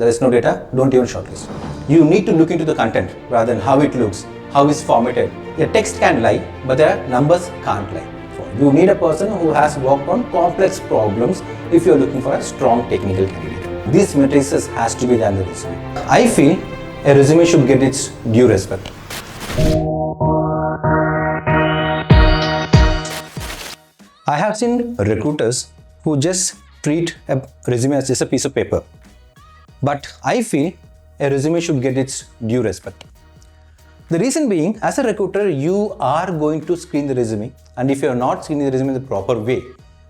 there is no data, don't even shortlist. You need to look into the content rather than how it looks, how it's formatted. A text can lie, but the numbers can't lie. You need a person who has worked on complex problems if you're looking for a strong technical candidate. These matrices has to be done in the resume. I feel a resume should get its due respect. I have seen recruiters who just treat a resume as just a piece of paper. But I feel a resume should get its due respect. The reason being, as a recruiter, you are going to screen the resume, and if you are not screening the resume in the proper way,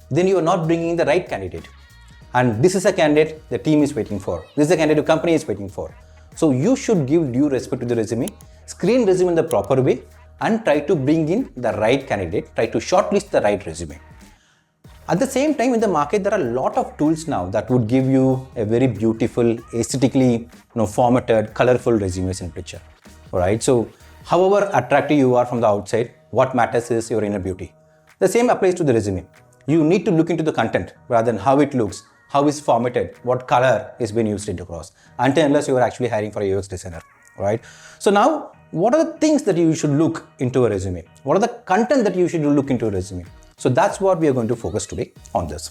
then you are not bringing the right candidate. And this is a candidate the team is waiting for. This is a candidate the company is waiting for. So you should give due respect to the resume, screen resume in the proper way, and try to bring in the right candidate, try to shortlist the right resume. At the same time, in the market, there are a lot of tools now that would give you a very beautiful, aesthetically formatted, colorful resumes in picture. Alright, so however attractive you are from the outside, what matters is your inner beauty. The same applies to the resume. You need to look into the content rather than how it looks, how it's formatted, what color is being used across, until unless you are actually hiring for a UX designer. Alright, so now what are the things that you should look into a resume? What are the content that you should look into a resume? So that's what we are going to focus today on this.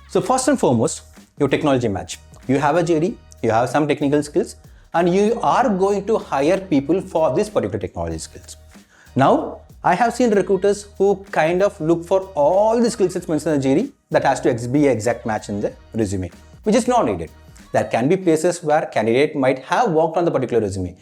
So first and foremost, your technology match. You have a JD, you have some technical skills, and you are going to hire people for this particular technology skills. Now, I have seen recruiters who kind of look for all the skill sets mentioned in the JD that has to be an exact match in the resume, which is not needed. There can be places where candidate might have worked on the particular resume,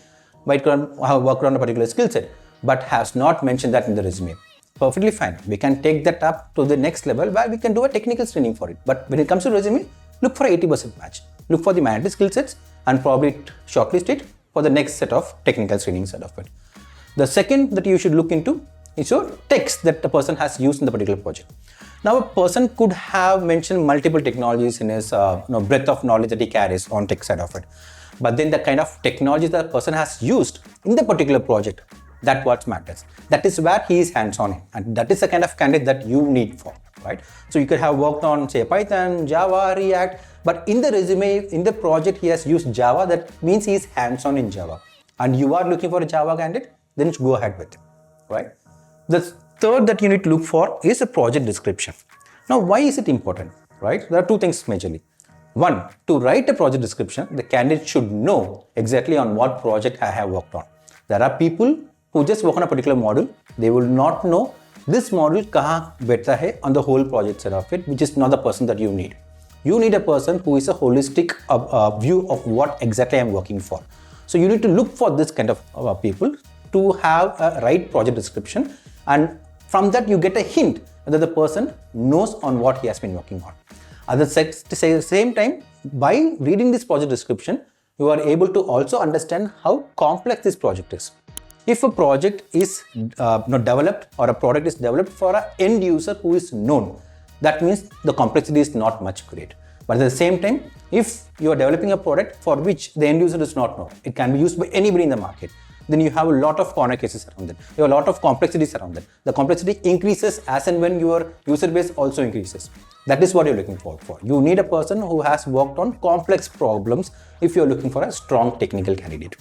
might have worked on a particular skill set, but has not mentioned that in the resume. Perfectly fine. We can take that up to the next level where we can do a technical screening for it. But when it comes to resume, look for 80% match. Look for the mandatory skill sets and probably shortlist it for the next set of technical screening set of it. The second that you should look into is your text that the person has used in the particular project. Now, a person could have mentioned multiple technologies in his breadth of knowledge that he carries on tech side of it. But then the kind of technology that the person has used in the particular project, that's what matters. That is where he is hands-on, and that is the kind of candidate that you need for, right? So you could have worked on, say, Python, Java, React, but in the resume, in the project, he has used Java. That means he is hands-on in Java. And you are looking for a Java candidate, then go ahead with it, right? The third that you need to look for is a project description. Now, why is it important, right? There are two things majorly. One, to write a project description, the candidate should know exactly on what project I have worked on. There are people who just work on a particular module. They will not know this module kahan beta hai on the whole project side of it, which is not the person that you need. You need a person who is a holistic view of what exactly I am working for. So you need to look for this kind of people to have a right project description, and from that you get a hint that the person knows on what he has been working on. At the same time, by reading this project description, you are able to also understand how complex this project is. If a project is developed or a product is developed for an end user who is known, that means the complexity is not much great. But at the same time, if you are developing a product for which the end user does not know, it can be used by anybody in the market, then you have a lot of corner cases around it. You have a lot of complexities around it. The complexity increases as and when your user base also increases. That is what you're looking for. You need a person who has worked on complex problems if you're looking for a strong technical candidate.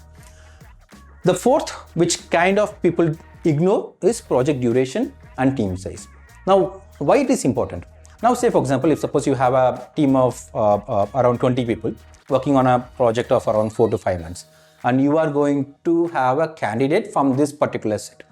The fourth, which kind of people ignore, is project duration and team size. Now, why it is important? Now, say for example, if suppose you have a team of around 20 people working on a project of around 4 to 5 months, and you are going to have a candidate from this particular set.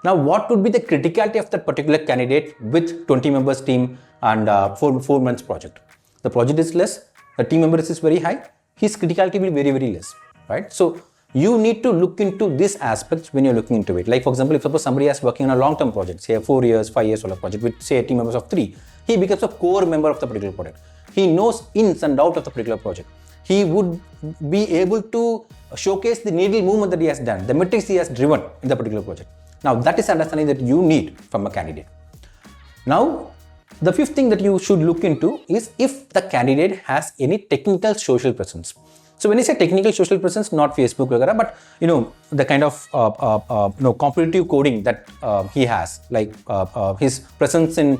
Now, what would be the criticality of that particular candidate with 20 members team and 4 months project? The project is less, the team members is very high, his criticality will be very, very less, right? So you need to look into these aspects when you're looking into it. Like for example, if suppose somebody is working on a long-term project, say a 4 years, 5 years old project with say a team members of 3, he becomes a core member of the particular project. He knows ins and outs of the particular project. He would be able to showcase the needle movement that he has done, the metrics he has driven in the particular project. Now that is understanding that you need from a candidate. Now, the fifth thing that you should look into is if the candidate has any technical social presence. So when you say technical social presence, not Facebook, but the kind of competitive coding that he has, like his presence in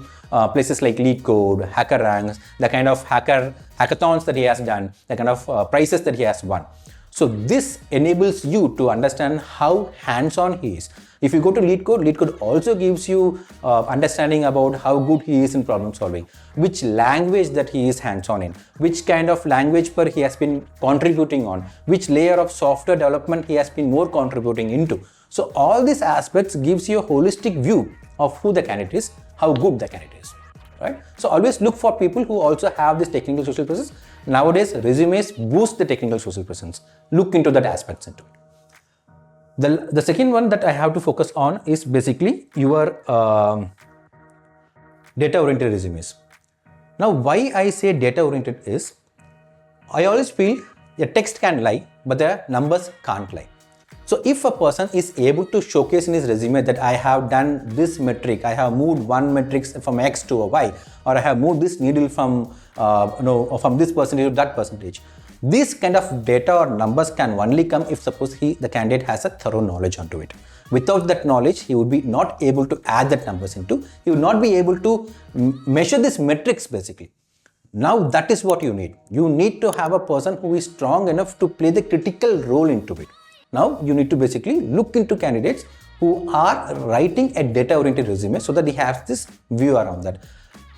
places like LeetCode, HackerRanks, the kind of hackathons that he has done, the kind of prizes that he has won. So this enables you to understand how hands-on he is. If you go to LeetCode also gives you understanding about how good he is in problem solving, which language that he is hands-on in, which kind of language he has been contributing on, which layer of software development he has been more contributing into. So all these aspects gives you a holistic view of who the candidate is, how good the candidate is. Right? So always look for people who also have this technical social presence. Nowadays, resumes boost the technical social presence. Look into that aspects into it. The second one that I have to focus on is basically your data-oriented resumes. Now, why I say data-oriented is, I always feel a text can lie, but the numbers can't lie. So if a person is able to showcase in his resume that I have done this metric, I have moved one metric from X to a Y, or I have moved this needle from from this percentage to that percentage. This kind of data or numbers can only come if suppose the candidate has a thorough knowledge onto it. Without that knowledge, he would be not able to add that numbers into. He would not be able to measure these metrics basically. Now that is what you need. You need to have a person who is strong enough to play the critical role into it. Now you need to basically look into candidates who are writing a data-oriented resume so that he has this view around that.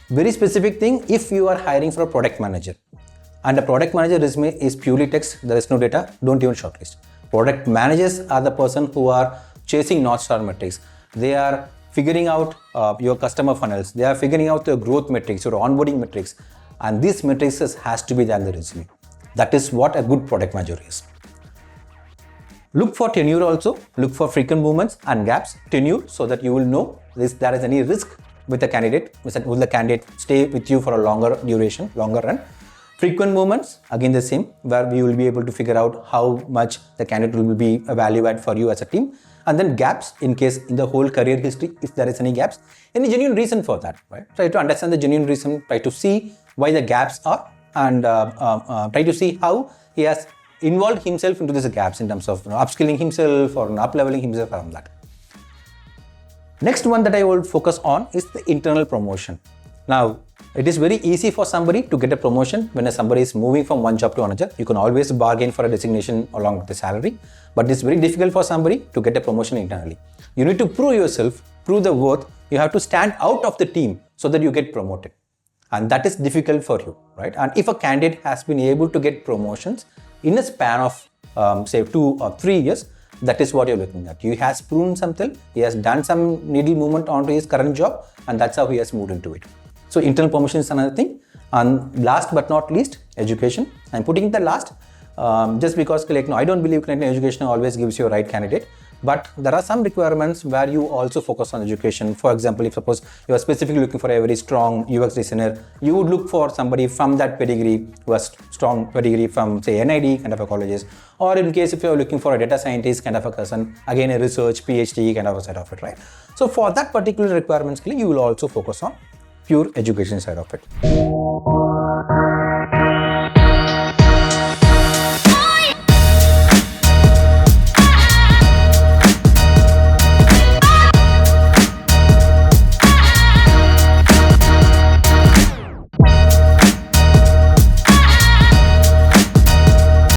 Very specific thing, if you are hiring for a product manager and the product manager resume is purely text, there is no data, don't even shortlist. Product managers are the person who are chasing North Star metrics. They are figuring out your customer funnels. They are figuring out your growth metrics, your onboarding metrics, and these metrics has to be there in the resume. That is what a good product manager is. Look for tenure also, look for frequent movements and gaps. Tenure, so that you will know if there is any risk with the candidate, will the candidate stay with you for a longer duration, longer run. Frequent movements, again the same, where we will be able to figure out how much the candidate will be a value add for you as a team. And then gaps, in case in the whole career history, if there is any gaps, any genuine reason for that, right? Try to understand the genuine reason, try to see why the gaps are, and try to see how he has involved himself into these gaps in terms of upskilling himself or up-leveling himself around that. Next one that I will focus on is the internal promotion. Now, it is very easy for somebody to get a promotion when somebody is moving from one job to another. You can always bargain for a designation along with the salary, but it's very difficult for somebody to get a promotion internally. You need to prove yourself, prove the worth. You have to stand out of the team so that you get promoted. And that is difficult for you, right? And if a candidate has been able to get promotions in a span of say 2 or 3 years, that is what you're looking at. He has proven something, he has done some needle movement onto his current job, and that's how he has moved into it. So internal promotion is another thing. And last but not least, education. I'm putting it the last just because I don't believe education always gives you a right candidate. But there are some requirements where you also focus on education. For example, if suppose you are specifically looking for a very strong UX designer, you would look for somebody from that pedigree who has strong pedigree from say NID kind of a colleges, or in case if you are looking for a data scientist kind of a person, again a research PhD kind of a side of it, right? So for that particular requirement skill, you will also focus on pure education side of it.